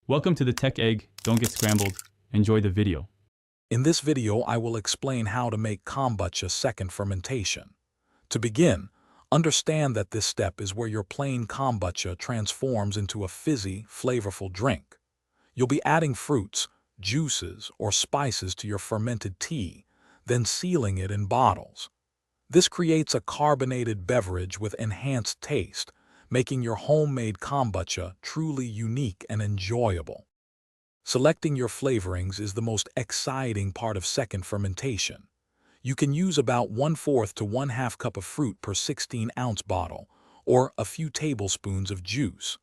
Welcome to the Tech Egg. Don't get scrambled. Enjoy the video. In this video, I will explain how to make kombucha second fermentation. To begin, understand that this step is where your plain kombucha transforms into a fizzy, flavorful drink. You'll be adding fruits, juices, or spices to your fermented tea, then sealing it in bottles. This creates a carbonated beverage with enhanced taste, making your homemade kombucha truly unique and enjoyable. Selecting your flavorings is the most exciting part of second fermentation. You can use about 1/4 to 1/2 cup of fruit per 16-ounce bottle, or a few tablespoons of juice.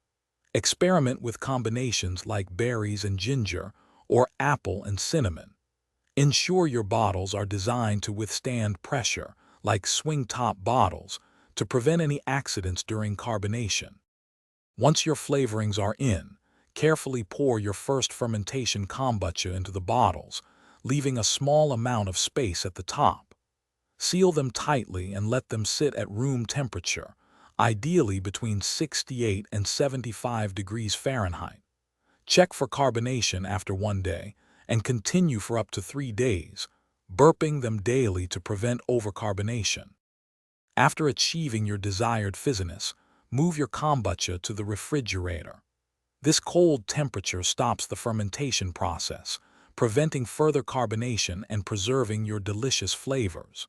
Experiment with combinations like berries and ginger, or apple and cinnamon. Ensure your bottles are designed to withstand pressure, like swing-top bottles, to prevent any accidents during carbonation. Once your flavorings are in, carefully pour your first fermentation kombucha into the bottles, leaving a small amount of space at the top. Seal them tightly and let them sit at room temperature, ideally between 68 and 75 degrees Fahrenheit. Check for carbonation after 1 day and continue for up to 3 days, burping them daily to prevent overcarbonation. After achieving your desired fizziness, move your kombucha to the refrigerator. This cold temperature stops the fermentation process, preventing further carbonation and preserving your delicious flavors.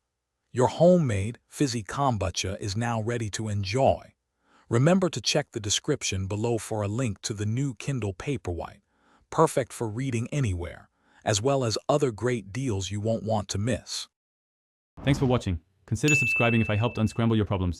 Your homemade, fizzy kombucha is now ready to enjoy. Remember to check the description below for a link to the new Kindle Paperwhite, perfect for reading anywhere, as well as other great deals you won't want to miss. Thanks for watching. Consider subscribing if I helped unscramble your problems.